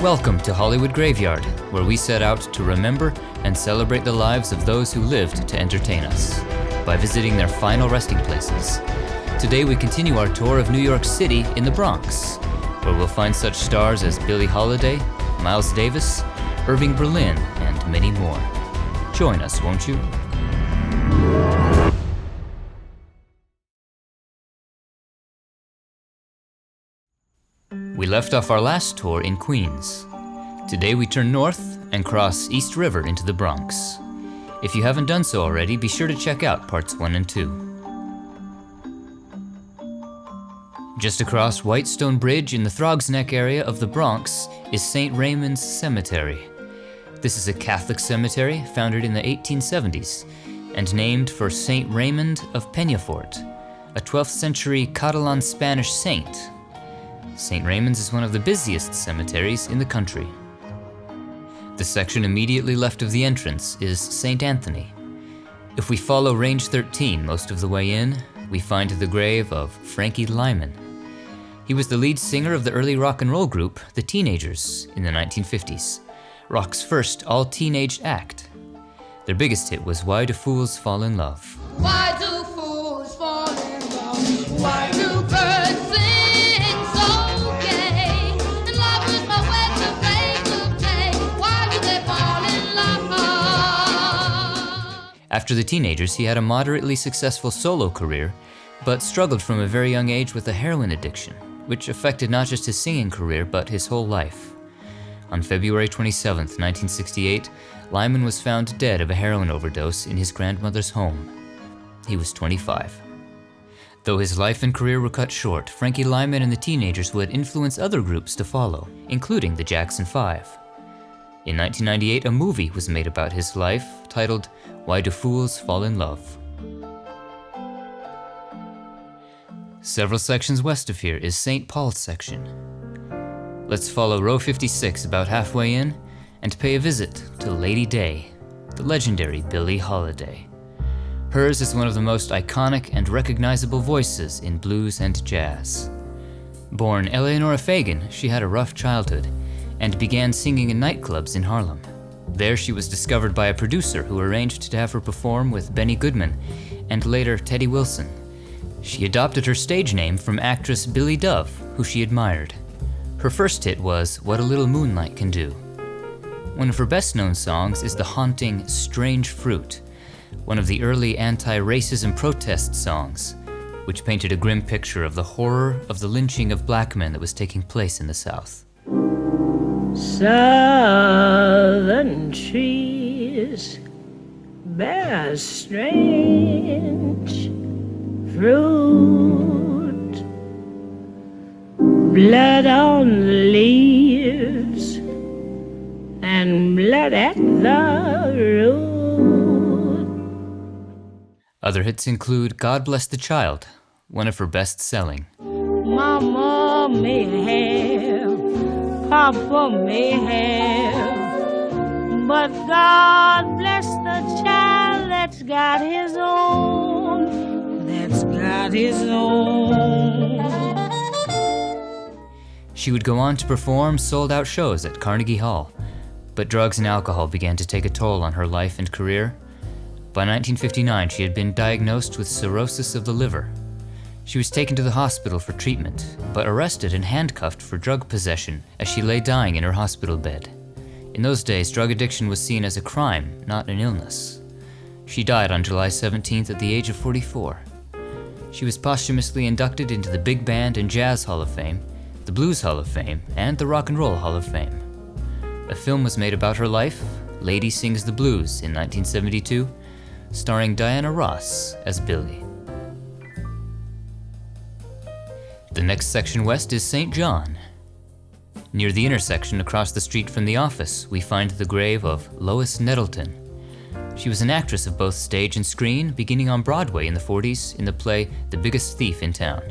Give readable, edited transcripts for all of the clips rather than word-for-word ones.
Welcome to Hollywood Graveyard, where we set out to remember and celebrate the lives of those who lived to entertain us, by visiting their final resting places. Today we continue our tour of New York City in the Bronx, where we'll find such stars as Billie Holiday, Miles Davis, Irving Berlin, and many more. Join us, won't you? We left off our last tour in Queens. Today we turn north and cross East River into the Bronx. If you haven't done so already, be sure to check out parts 1 and 2. Just across Whitestone Bridge in the Throgs Neck area of the Bronx is St. Raymond's Cemetery. This is a Catholic cemetery founded in the 1870s and named for St. Raymond of Peñafort, a 12th century Catalan Spanish saint. St. Raymond's is one of the busiest cemeteries in the country. The section immediately left of the entrance is St. Anthony. If we follow Range 13 most of the way in, we find the grave of Frankie Lymon. He was the lead singer of the early rock and roll group, the Teenagers, in the 1950s, rock's first all-teenage act. Their biggest hit was Why Do Fools Fall in Love? Why do fools fall in love? Why do birds sing so gay? And love is my way to play. Why do they fall in love? After the Teenagers, he had a moderately successful solo career, but struggled from a very young age with a heroin addiction, which affected not just his singing career, but his whole life. On February 27, 1968, Lymon was found dead of a heroin overdose in his grandmother's home. He was 25. Though his life and career were cut short, Frankie Lymon and the Teenagers would influence other groups to follow, including the Jackson 5. In 1998, a movie was made about his life, titled Why Do Fools Fall in Love? Several sections west of here is St. Paul's section. Let's follow row 56 about halfway in and pay a visit to Lady Day, the legendary Billie Holiday. Hers is one of the most iconic and recognizable voices in blues and jazz. Born Eleanora Fagan, she had a rough childhood and began singing in nightclubs in Harlem. There she was discovered by a producer who arranged to have her perform with Benny Goodman and later Teddy Wilson. She adopted her stage name from actress Billy Dove, who she admired. Her first hit was What a Little Moonlight Can Do. One of her best-known songs is the haunting Strange Fruit, one of the early anti-racism protest songs, which painted a grim picture of the horror of the lynching of black men that was taking place in the South. Southern trees bear strange fruit, blood on the leaves and blood at the root. Other hits include God Bless the Child, one of her best-selling. Mama may have, Papa may have, but God bless the child that's got his own, that's got his own. She would go on to perform sold-out shows at Carnegie Hall, but drugs and alcohol began to take a toll on her life and career. By 1959, she had been diagnosed with cirrhosis of the liver. She was taken to the hospital for treatment, but arrested and handcuffed for drug possession as she lay dying in her hospital bed. In those days, drug addiction was seen as a crime, not an illness. She died on July 17th at the age of 44. She was posthumously inducted into the Big Band and Jazz Hall of Fame, the Blues Hall of Fame, and the Rock and Roll Hall of Fame. A film was made about her life, Lady Sings the Blues, in 1972, starring Diana Ross as Billie. The next section west is St. John. Near the intersection across the street from the office, we find the grave of Lois Nettleton. She was an actress of both stage and screen, beginning on Broadway in the 40s in the play The Biggest Thief in Town.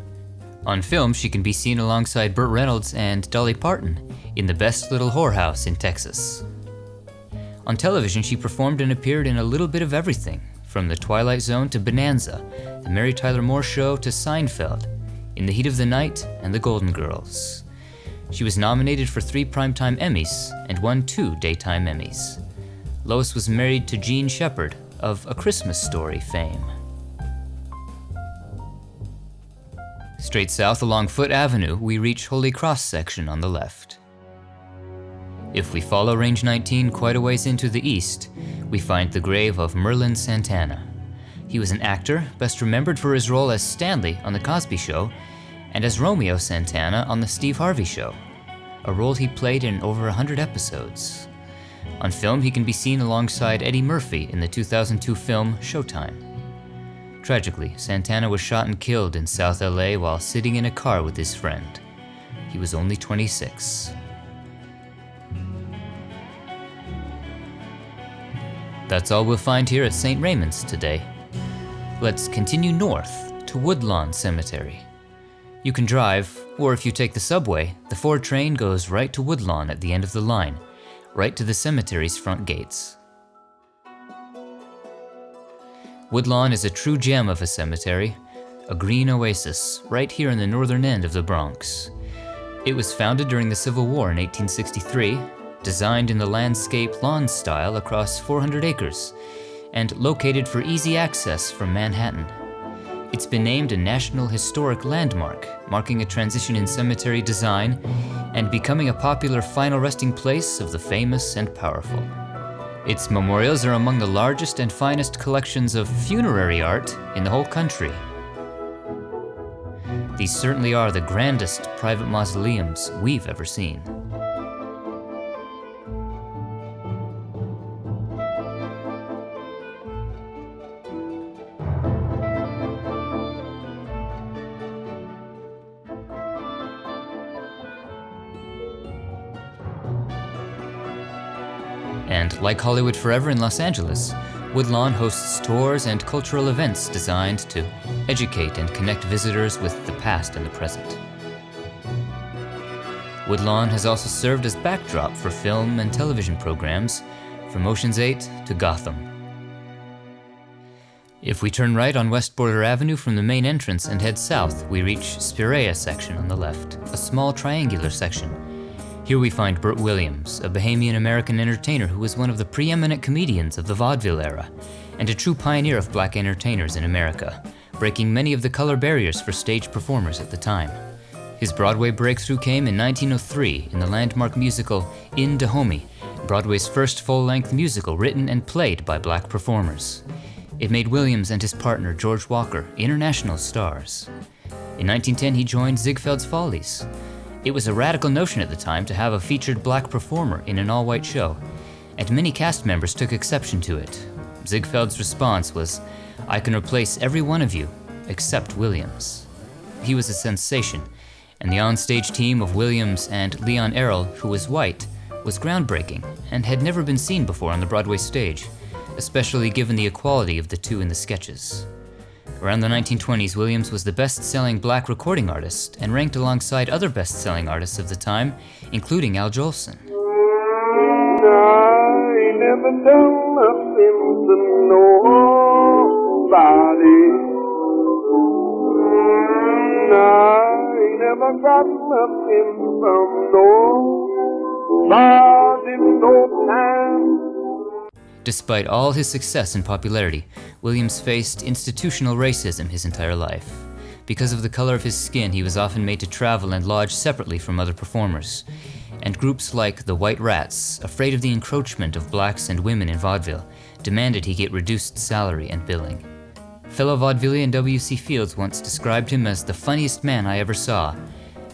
On film, she can be seen alongside Burt Reynolds and Dolly Parton in The Best Little Whorehouse in Texas. On television, she performed and appeared in a little bit of everything, from The Twilight Zone to Bonanza, The Mary Tyler Moore Show to Seinfeld, In the Heat of the Night, and The Golden Girls. She was nominated for 3 Primetime Emmys and won 2 Daytime Emmys. Lois was married to Gene Shepard of A Christmas Story fame. Straight south along Foote Avenue, we reach Holy Cross section on the left. If we follow Range 19 quite a ways into the east, we find the grave of Merlin Santana. He was an actor, best remembered for his role as Stanley on The Cosby Show, and as Romeo Santana on The Steve Harvey Show, a role he played in over 100 episodes. On film, he can be seen alongside Eddie Murphy in the 2002 film Showtime. Tragically, Santana was shot and killed in South LA while sitting in a car with his friend. He was only 26. That's all we'll find here at St. Raymond's today. Let's continue north to Woodlawn Cemetery. You can drive, or if you take the subway, the 4 train goes right to Woodlawn at the end of the line, right to the cemetery's front gates. Woodlawn is a true gem of a cemetery, a green oasis right here in the northern end of the Bronx. It was founded during the Civil War in 1863, designed in the landscape lawn style across 400 acres, and located for easy access from Manhattan. It's been named a National Historic Landmark, marking a transition in cemetery design and becoming a popular final resting place of the famous and powerful. Its memorials are among the largest and finest collections of funerary art in the whole country. These certainly are the grandest private mausoleums we've ever seen. And like Hollywood Forever in Los Angeles, Woodlawn hosts tours and cultural events designed to educate and connect visitors with the past and the present. Woodlawn has also served as backdrop for film and television programs, from Ocean's 8 to Gotham. If we turn right on West Border Avenue from the main entrance and head south, we reach Spirea section on the left, a small triangular section. Here we find Bert Williams, a Bahamian-American entertainer who was one of the preeminent comedians of the vaudeville era, and a true pioneer of black entertainers in America, breaking many of the color barriers for stage performers at the time. His Broadway breakthrough came in 1903 in the landmark musical In Dahomey, Broadway's first full-length musical written and played by black performers. It made Williams and his partner George Walker international stars. In 1910, he joined Ziegfeld's Follies. It was a radical notion at the time to have a featured black performer in an all-white show, and many cast members took exception to it. Ziegfeld's response was, "I can replace every one of you, except Williams." He was a sensation, and the onstage team of Williams and Leon Errol, who was white, was groundbreaking and had never been seen before on the Broadway stage, especially given the equality of the two in the sketches. Around the 1920s, Williams was the best-selling black recording artist and ranked alongside other best-selling artists of the time, including Al Jolson. I never done nothing to nobody. I never got nothing from nobody no time. Despite all his success and popularity, Williams faced institutional racism his entire life. Because of the color of his skin, he was often made to travel and lodge separately from other performers. And groups like the White Rats, afraid of the encroachment of blacks and women in vaudeville, demanded he get reduced salary and billing. Fellow vaudevillian W.C. Fields once described him as the funniest man I ever saw,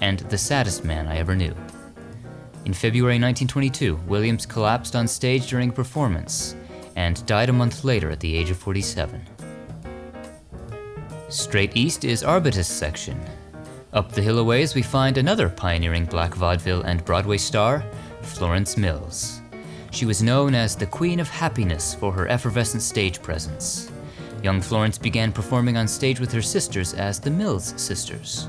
and the saddest man I ever knew. In February 1922, Williams collapsed on stage during a performance, and died a month later at the age of 47. Straight east is Arbutus section. Up the hill a ways we find another pioneering black vaudeville and Broadway star, Florence Mills. She was known as the Queen of Happiness for her effervescent stage presence. Young Florence began performing on stage with her sisters as the Mills Sisters.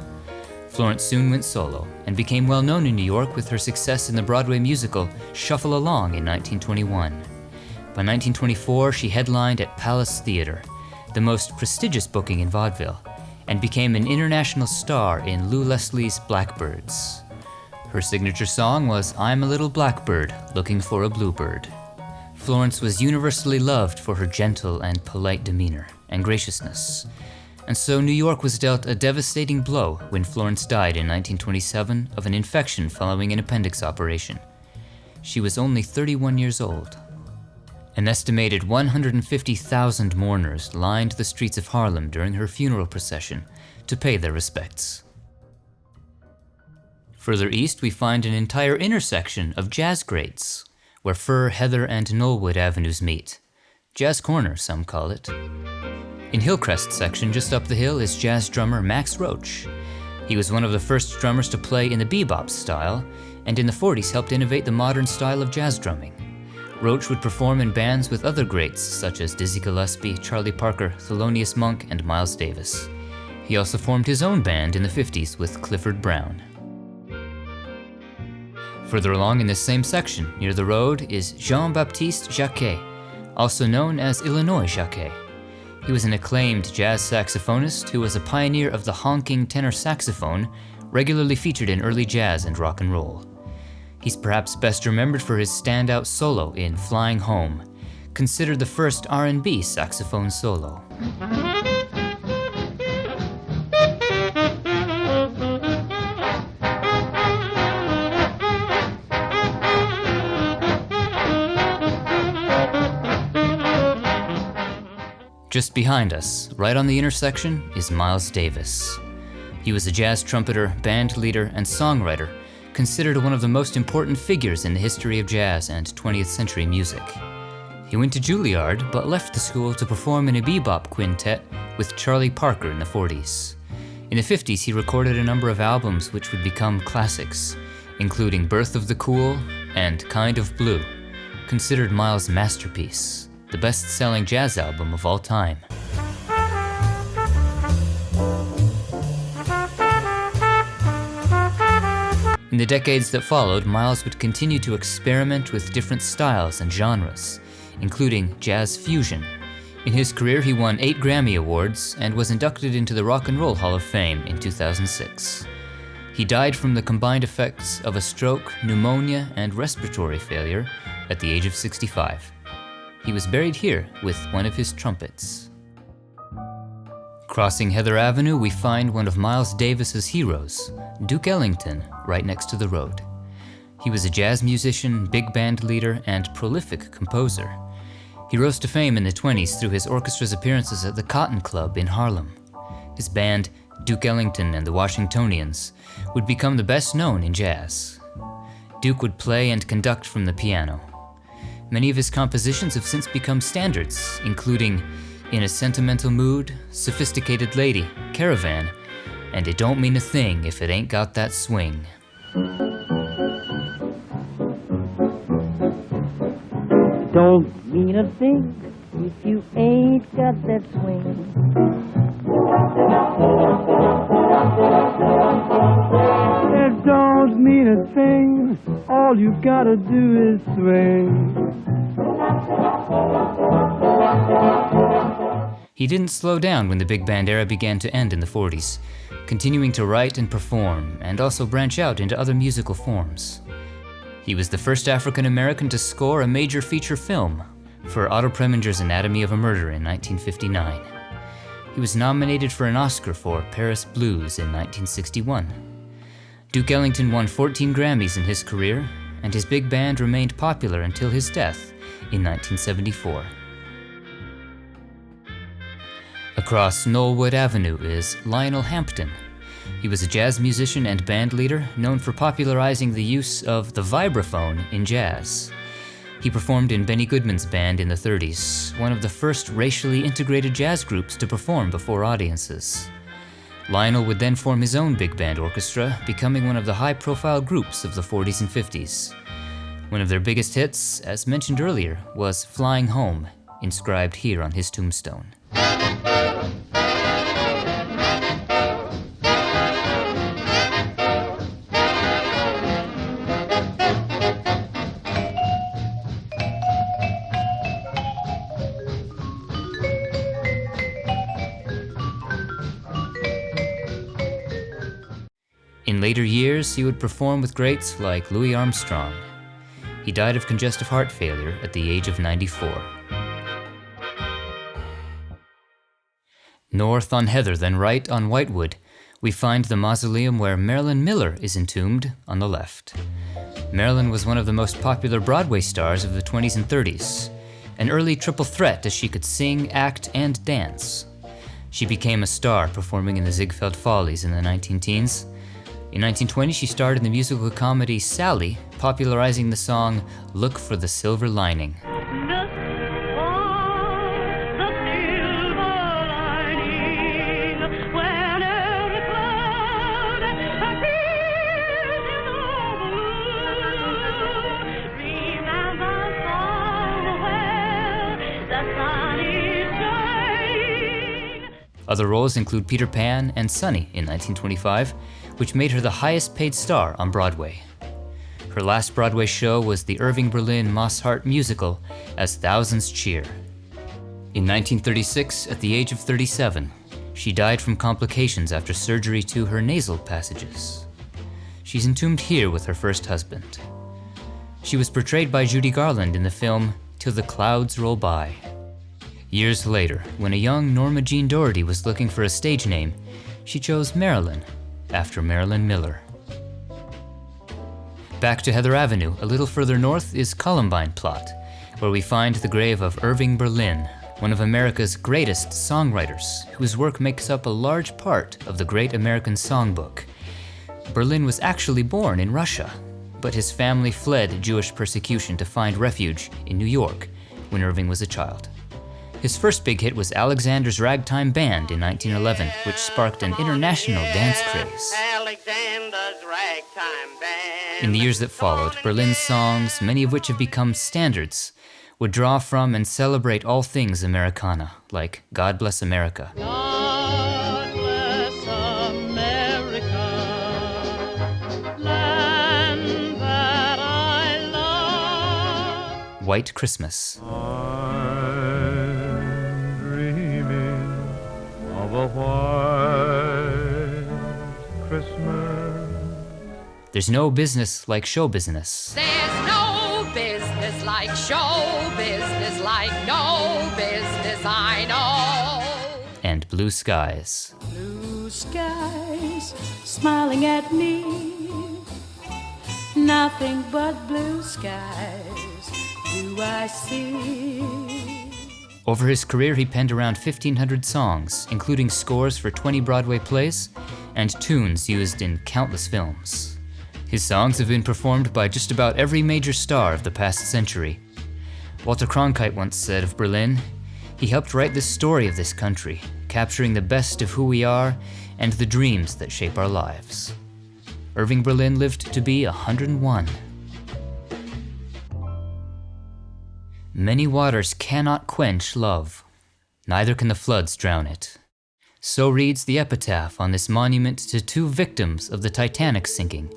Florence soon went solo and became well known in New York with her success in the Broadway musical Shuffle Along in 1921. By 1924, she headlined at Palace Theater, the most prestigious booking in vaudeville, and became an international star in Lou Leslie's Blackbirds. Her signature song was I'm a Little Blackbird Looking for a Bluebird. Florence was universally loved for her gentle and polite demeanor and graciousness, and so New York was dealt a devastating blow when Florence died in 1927 of an infection following an appendix operation. She was only 31 years old. An estimated 150,000 mourners lined the streets of Harlem during her funeral procession to pay their respects. Further east, we find an entire intersection of jazz greats, where Fir, Heather, and Knollwood avenues meet. Jazz Corner, some call it. In Hillcrest section, just up the hill, is jazz drummer Max Roach. He was one of the first drummers to play in the bebop style, and in the 40s helped innovate the modern style of jazz drumming. Roach would perform in bands with other greats such as Dizzy Gillespie, Charlie Parker, Thelonious Monk, and Miles Davis. He also formed his own band in the 50s with Clifford Brown. Further along in this same section, near the road, is Jean-Baptiste Jacquet, also known as Illinois Jacquet. He was an acclaimed jazz saxophonist who was a pioneer of the honking tenor saxophone, regularly featured in early jazz and rock and roll. He's perhaps best remembered for his standout solo in Flying Home, considered the first R&B saxophone solo. Just behind us, right on the intersection, is Miles Davis. He was a jazz trumpeter, band leader, and songwriter, considered one of the most important figures in the history of jazz and 20th century music. He went to Juilliard, but left the school to perform in a bebop quintet with Charlie Parker in the 40s. In the 50s, he recorded a number of albums which would become classics, including Birth of the Cool and Kind of Blue, considered Miles' masterpiece, the best-selling jazz album of all time. In the decades that followed, Miles would continue to experiment with different styles and genres, including jazz fusion. In his career, he won 8 Grammy Awards and was inducted into the Rock and Roll Hall of Fame in 2006. He died from the combined effects of a stroke, pneumonia, and respiratory failure at the age of 65. He was buried here with one of his trumpets. Crossing Heather Avenue, we find one of Miles Davis's heroes, Duke Ellington, right next to the road. He was a jazz musician, big band leader, and prolific composer. He rose to fame in the 20s through his orchestra's appearances at the Cotton Club in Harlem. His band, Duke Ellington and the Washingtonians, would become the best known in jazz. Duke would play and conduct from the piano. Many of his compositions have since become standards, including In a Sentimental Mood, Sophisticated Lady, Caravan, and It Don't Mean a Thing If It Ain't Got That Swing. Don't mean a thing if you ain't got that swing. It don't mean a thing, all you gotta do is swing. He didn't slow down when the big band era began to end in the 40s, continuing to write and perform, and also branch out into other musical forms. He was the first African American to score a major feature film for Otto Preminger's Anatomy of a Murder in 1959. He was nominated for an Oscar for Paris Blues in 1961. Duke Ellington won 14 Grammys in his career, and his big band remained popular until his death in 1974. Across Knollwood Avenue is Lionel Hampton. He was a jazz musician and band leader known for popularizing the use of the vibraphone in jazz. He performed in Benny Goodman's band in the 30s, one of the first racially integrated jazz groups to perform before audiences. Lionel would then form his own big band orchestra, becoming one of the high-profile groups of the 40s and 50s. One of their biggest hits, as mentioned earlier, was Flying Home, inscribed here on his tombstone. In later years, he would perform with greats like Louis Armstrong. He died of congestive heart failure at the age of 94. North on Heather, then right on Whitewood, we find the mausoleum where Marilyn Miller is entombed on the left. Marilyn was one of the most popular Broadway stars of the 20s and 30s, an early triple threat as she could sing, act, and dance. She became a star performing in the Ziegfeld Follies in the 19-teens. In 1920, she starred in the musical comedy Sally, popularizing the song Look for the Silver Lining. Other roles include Peter Pan and Sunny in 1925, which made her the highest paid star on Broadway. Her last Broadway show was the Irving Berlin Moss Hart musical, As Thousands Cheer. In 1936, at the age of 37, she died from complications after surgery to her nasal passages. She's entombed here with her first husband. She was portrayed by Judy Garland in the film Till the Clouds Roll By. Years later, when a young Norma Jean Doherty was looking for a stage name, she chose Marilyn, after Marilyn Miller. Back to Heather Avenue, a little further north, is Columbine Plot, where we find the grave of Irving Berlin, one of America's greatest songwriters, whose work makes up a large part of the Great American Songbook. Berlin was actually born in Russia, but his family fled Jewish persecution to find refuge in New York when Irving was a child. His first big hit was Alexander's Ragtime Band in 1911, which sparked an international dance craze. Alexander's Ragtime Band. In the years that followed, Berlin's songs, many of which have become standards, would draw from and celebrate all things Americana, like God Bless America. God bless America, land that I love. White Christmas. A white Christmas. There's no business like show business. There's no business like show business, like no business I know. And Blue Skies. Blue skies smiling at me, nothing but blue skies do I see. Over his career, he penned around 1,500 songs, including scores for 20 Broadway plays and tunes used in countless films. His songs have been performed by just about every major star of the past century. Walter Cronkite once said of Berlin, he helped write the story of this country, capturing the best of who we are and the dreams that shape our lives. Irving Berlin lived to be 101. Many waters cannot quench love, neither can the floods drown it. So reads the epitaph on this monument to two victims of the Titanic sinking,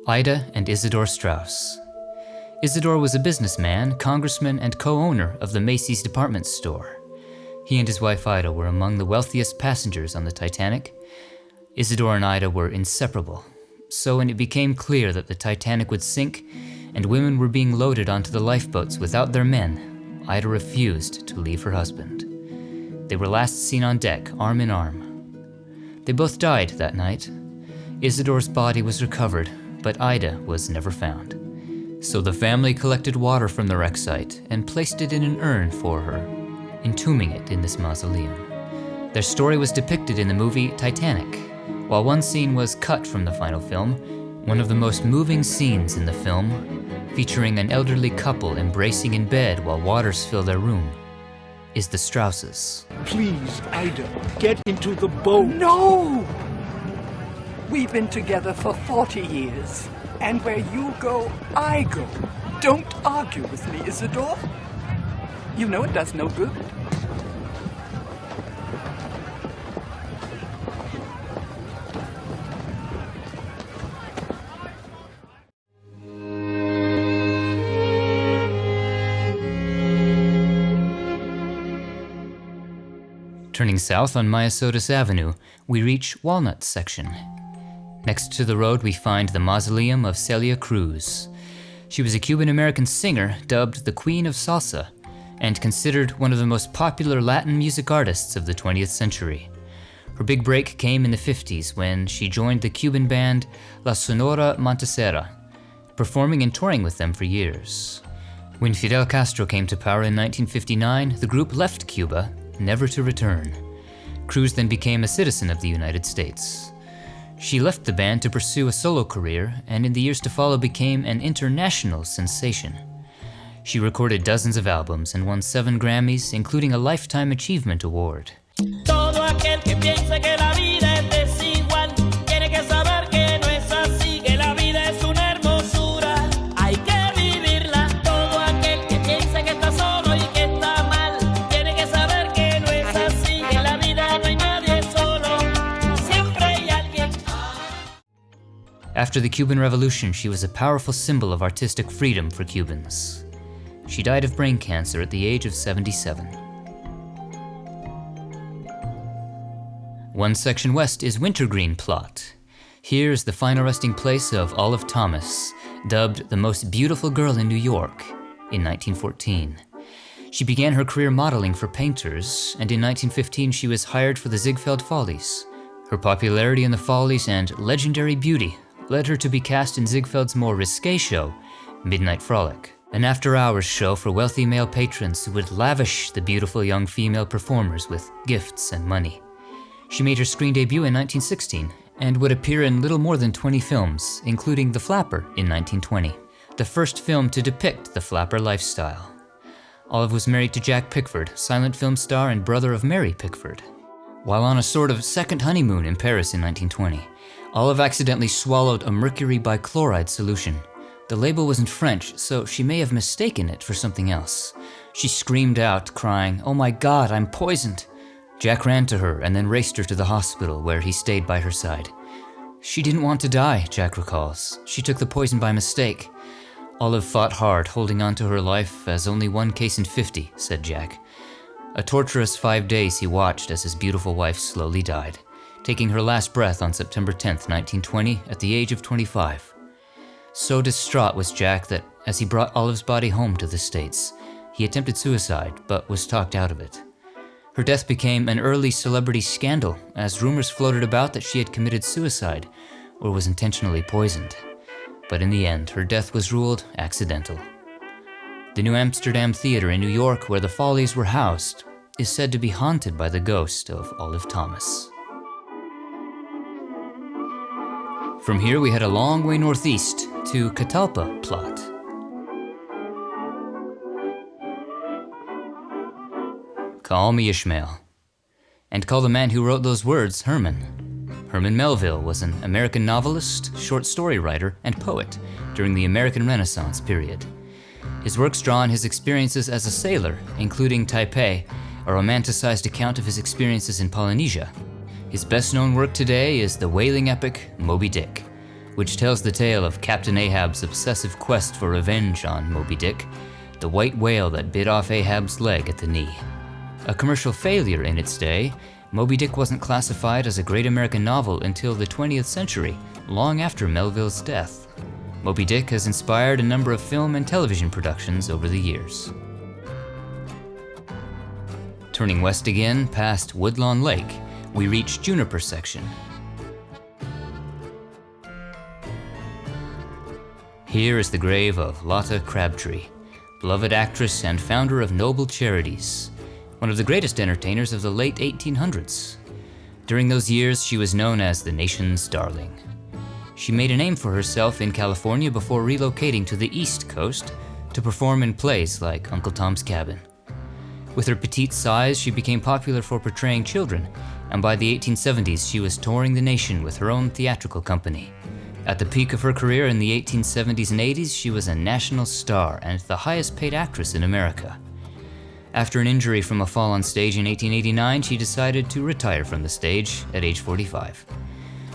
Ida and Isidor Straus. Isidor was a businessman, congressman, and co-owner of the Macy's department store. He and his wife Ida were among the wealthiest passengers on the Titanic. Isidor and Ida were inseparable, so when it became clear that the Titanic would sink and women were being loaded onto the lifeboats without their men, Ida refused to leave her husband. They were last seen on deck, arm in arm. They both died that night. Isidor's body was recovered, but Ida was never found. So the family collected water from the wreck site and placed it in an urn for her, entombing it in this mausoleum. Their story was depicted in the movie Titanic. While one scene was cut from the final film, one of the most moving scenes in the film, featuring an elderly couple embracing in bed while waters fill their room, is the Strausses. Please, Ida, get into the boat. No! We've been together for 40 years, and where you go, I go. Don't argue with me, Isidor. You know it does no good. Turning south on Myosotis Avenue, we reach Walnut section. Next to the road, we find the mausoleum of Celia Cruz. She was a Cuban-American singer dubbed the Queen of Salsa and considered one of the most popular Latin music artists of the 20th century. Her big break came in the 50s when she joined the Cuban band La Sonora Matancera, performing and touring with them for years. When Fidel Castro came to power in 1959, the group left Cuba, never to return. Cruz then became a citizen of the United States. She left the band to pursue a solo career, and in the years to follow became an international sensation. She recorded dozens of albums and won 7 Grammys, including a Lifetime Achievement Award. Todo aquel que piense que la vida es desigual, tiene que saber que no es así, que la vida es una hermosura, hay que vivirla. Todo aquel que piense que está solo y que está mal, tiene que saber que no es así, que en la vida no hay nadie solo, siempre hay alguien. After the Cuban Revolution, she was a powerful symbol of artistic freedom for Cubans. She died of brain cancer at the age of 77. One section west is Wintergreen Plot. Here is the final resting place of Olive Thomas, dubbed the most beautiful girl in New York in 1914. She began her career modeling for painters, and in 1915 she was hired for the Ziegfeld Follies. Her popularity in the Follies and legendary beauty led her to be cast in Ziegfeld's more risque show, Midnight Frolic, an after-hours show for wealthy male patrons who would lavish the beautiful young female performers with gifts and money. She made her screen debut in 1916 and would appear in little more than 20 films, including The Flapper in 1920, the first film to depict the flapper lifestyle. Olive was married to Jack Pickford, silent film star and brother of Mary Pickford. While on a sort of second honeymoon in Paris in 1920, Olive accidentally swallowed a mercury bichloride solution. The label was in French, so she may have mistaken it for something else. She screamed out, crying, "Oh my God, I'm poisoned!" Jack ran to her and then raced her to the hospital, where he stayed by her side. She didn't want to die, Jack recalls. She took the poison by mistake. Olive fought hard, holding on to her life as only one case in 50, said Jack. A torturous 5 days he watched as his beautiful wife slowly died, taking her last breath on September 10th, 1920, at the age of 25. So distraught was Jack that, as he brought Olive's body home to the States, he attempted suicide, but was talked out of it. Her death became an early celebrity scandal, as rumors floated about that she had committed suicide or was intentionally poisoned. But in the end, her death was ruled accidental. The New Amsterdam Theater in New York, where the Follies were housed, is said to be haunted by the ghost of Olive Thomas. From here, we head a long way northeast to Catalpa Plot. Call me Ishmael. And call the man who wrote those words Herman. Herman Melville was an American novelist, short story writer, and poet during the American Renaissance period. His works draw on his experiences as a sailor, including Taipei, a romanticized account of his experiences in Polynesia. His best-known work today is the whaling epic Moby Dick, which tells the tale of Captain Ahab's obsessive quest for revenge on Moby Dick, the white whale that bit off Ahab's leg at the knee. A commercial failure in its day, Moby Dick wasn't classified as a great American novel until the 20th century, long after Melville's death. Moby Dick has inspired a number of film and television productions over the years. Turning west again, past Woodlawn Lake, we reach Juniper Section. Here is the grave of Lotta Crabtree, beloved actress and founder of Noble Charities, one of the greatest entertainers of the late 1800s. During those years, she was known as the nation's darling. She made a name for herself in California before relocating to the East Coast to perform in plays like Uncle Tom's Cabin. With her petite size, she became popular for portraying children, and by the 1870s, she was touring the nation with her own theatrical company. At the peak of her career in the 1870s and 80s, she was a national star and the highest paid actress in America. After an injury from a fall on stage in 1889, she decided to retire from the stage at age 45.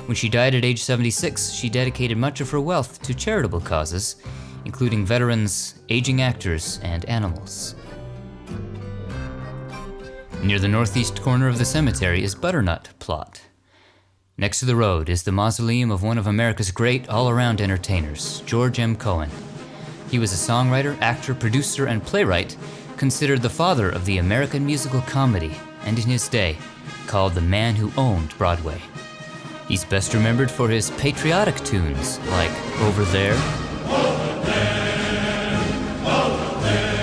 When she died at age 76, she dedicated much of her wealth to charitable causes, including veterans, aging actors, and animals. Near the northeast corner of the cemetery is Butternut Plot. Next to the road is the mausoleum of one of America's great all-around entertainers, George M. Cohan. He was a songwriter, actor, producer, and playwright, considered the father of the American musical comedy, and in his day, called the man who owned Broadway. He's best remembered for his patriotic tunes like Over There, Over there, over there,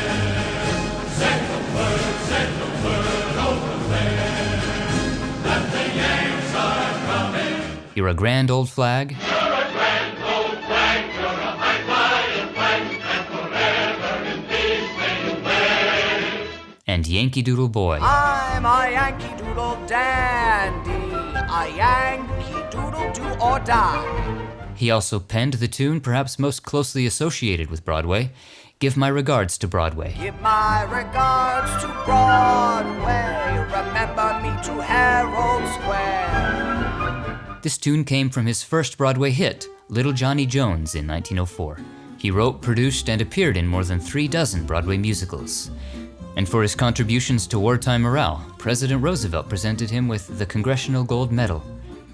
send the word over there, that the Yanks are coming. You're a Grand Old Flag, You're a grand old flag, you're a high flying flag, and forever in peace may you wave. and Yankee Doodle Boy. I'm a Yankee Doodle dandy, a Yankee Doodle do or die. He also penned the tune perhaps most closely associated with Broadway, Give My Regards to Broadway. Give my regards to Broadway, remember me to Herald Square. This tune came from his first Broadway hit, Little Johnny Jones, in 1904. He wrote, produced, and appeared in more than 36 Broadway musicals. And for his contributions to wartime morale, President Roosevelt presented him with the Congressional Gold Medal.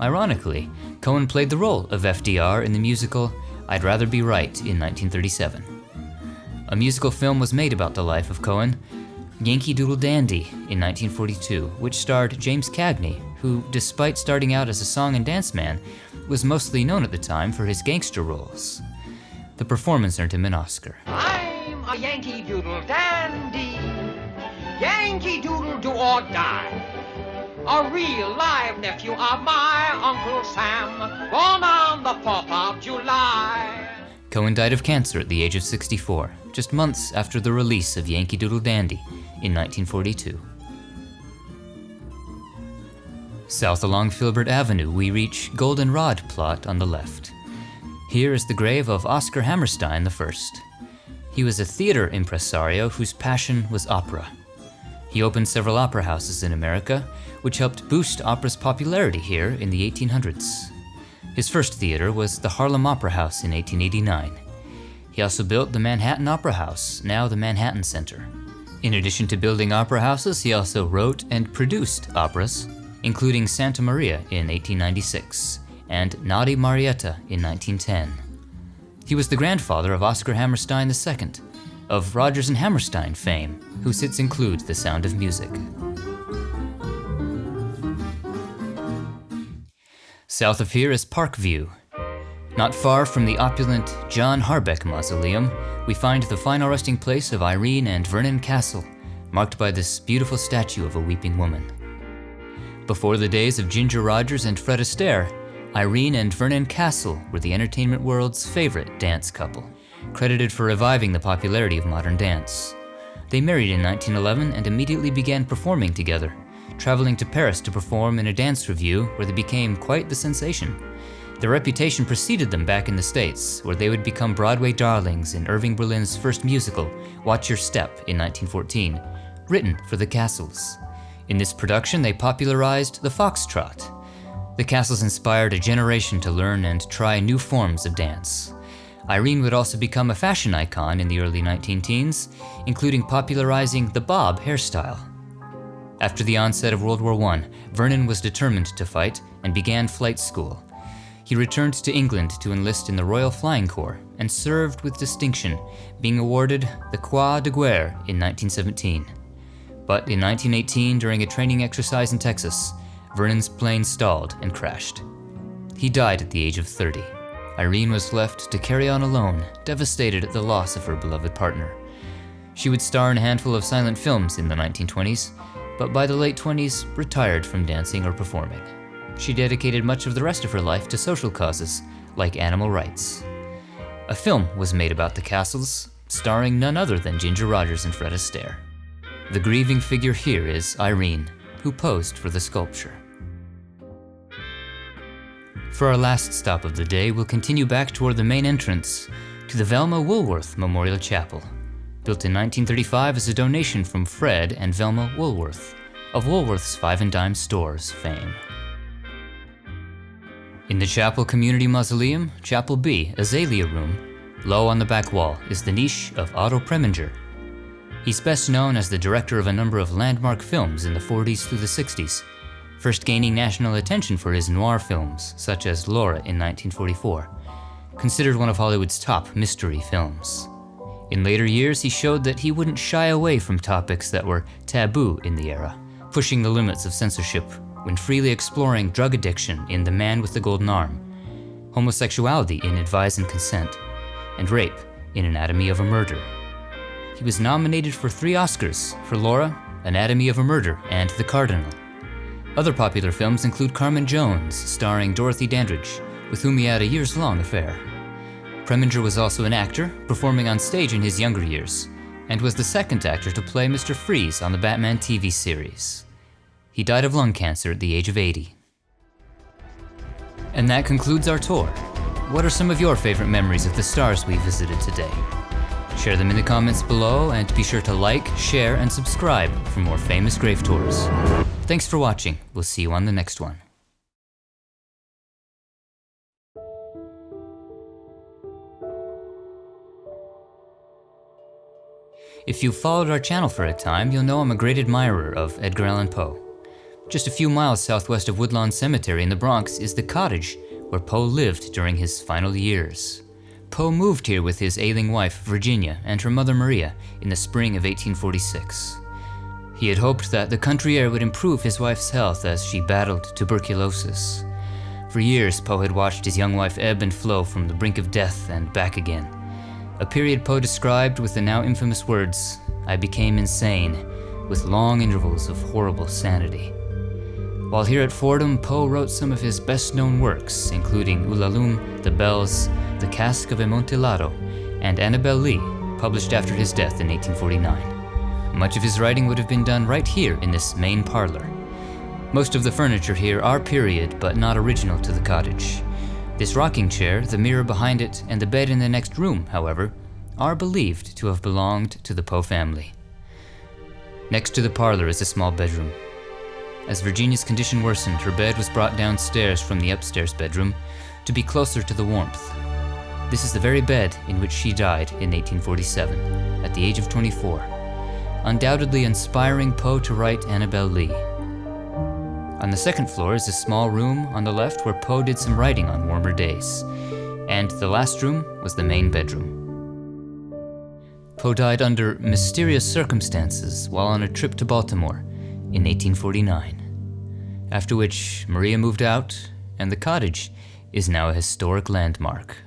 Ironically, Cohan played the role of FDR in the musical I'd Rather Be Right in 1937. A musical film was made about the life of Cohan, Yankee Doodle Dandy, in 1942, which starred James Cagney, who, despite starting out as a song and dance man, was mostly known at the time for his gangster roles. The performance earned him an Oscar. I'm a Yankee Doodle Dandy, Yankee Doodle do or die. A real live nephew of my Uncle Sam, born on the 4th of July. Cohan died of cancer at the age of 64, just months after the release of Yankee Doodle Dandy in 1942. South along Filbert Avenue, we reach Goldenrod Plot on the left. Here is the grave of Oscar Hammerstein I. He was a theater impresario whose passion was opera. He opened several opera houses in America, which helped boost opera's popularity here in the 1800s. His first theater was the Harlem Opera House in 1889. He also built the Manhattan Opera House, now the Manhattan Center. In addition to building opera houses, he also wrote and produced operas, including Santa Maria in 1896 and Naughty Marietta in 1910. He was the grandfather of Oscar Hammerstein II, of Rodgers and Hammerstein fame, whose hits include The Sound of Music. South of here is Parkview. Not far from the opulent John Harbeck Mausoleum, we find the final resting place of Irene and Vernon Castle, marked by this beautiful statue of a weeping woman. Before the days of Ginger Rogers and Fred Astaire, Irene and Vernon Castle were the entertainment world's favorite dance couple, credited for reviving the popularity of modern dance. They married in 1911 and immediately began performing together, traveling to Paris to perform in a dance revue where they became quite the sensation. Their reputation preceded them back in the States, where they would become Broadway darlings in Irving Berlin's first musical, Watch Your Step, in 1914, written for the Castles. In this production, they popularized the foxtrot. The Castles inspired a generation to learn and try new forms of dance. Irene would also become a fashion icon in the early 19-teens, including popularizing the bob hairstyle. After the onset of World War I, Vernon was determined to fight and began flight school. He returned to England to enlist in the Royal Flying Corps and served with distinction, being awarded the Croix de Guerre in 1917. But in 1918, during a training exercise in Texas, Vernon's plane stalled and crashed. He died at the age of 30. Irene was left to carry on alone, devastated at the loss of her beloved partner. She would star in a handful of silent films in the 1920s, but by the late 20s, retired from dancing or performing. She dedicated much of the rest of her life to social causes, like animal rights. A film was made about the Castles, starring none other than Ginger Rogers and Fred Astaire. The grieving figure here is Irene, who posed for the sculpture. For our last stop of the day, we'll continue back toward the main entrance to the Velma Woolworth Memorial Chapel, built in 1935 as a donation from Fred and Velma Woolworth, of Woolworth's Five and Dime Stores fame. In the Chapel Community Mausoleum, Chapel B, Azalea Room, low on the back wall is the niche of Otto Preminger. He's best known as the director of a number of landmark films in the 40s through the 60s, first gaining national attention for his noir films, such as Laura in 1944, considered one of Hollywood's top mystery films. In later years, he showed that he wouldn't shy away from topics that were taboo in the era, pushing the limits of censorship when freely exploring drug addiction in The Man with the Golden Arm, homosexuality in Advise and Consent, and rape in Anatomy of a Murder. He was nominated for 3 Oscars for Laura, Anatomy of a Murder, and The Cardinal. Other popular films include Carmen Jones, starring Dorothy Dandridge, with whom he had a years-long affair. Preminger was also an actor, performing on stage in his younger years, and was the second actor to play Mr. Freeze on the Batman TV series. He died of lung cancer at the age of 80. And that concludes our tour. What are some of your favorite memories of the stars we visited today? Share them in the comments below, and be sure to like, share, and subscribe for more famous grave tours. Thanks for watching. We'll see you on the next one. If you've followed our channel for a time, you'll know I'm a great admirer of Edgar Allan Poe. Just a few miles southwest of Woodlawn Cemetery in the Bronx is the cottage where Poe lived during his final years. Poe moved here with his ailing wife, Virginia, and her mother, Maria, in the spring of 1846. He had hoped that the country air would improve his wife's health as she battled tuberculosis. For years, Poe had watched his young wife ebb and flow from the brink of death and back again. A period Poe described with the now infamous words, "I became insane," with long intervals of horrible sanity. While here at Fordham, Poe wrote some of his best-known works, including Ulalume, The Bells, The Cask of Amontillado, and Annabel Lee, published after his death in 1849. Much of his writing would have been done right here in this main parlor. Most of the furniture here are period, but not original to the cottage. This rocking chair, the mirror behind it, and the bed in the next room, however, are believed to have belonged to the Poe family. Next to the parlor is a small bedroom. As Virginia's condition worsened, her bed was brought downstairs from the upstairs bedroom to be closer to the warmth. This is the very bed in which she died in 1847, at the age of 24, undoubtedly inspiring Poe to write Annabel Lee. On the second floor is a small room on the left where Poe did some writing on warmer days, and the last room was the main bedroom. Poe died under mysterious circumstances while on a trip to Baltimore in 1849, after which Maria moved out and the cottage is now a historic landmark.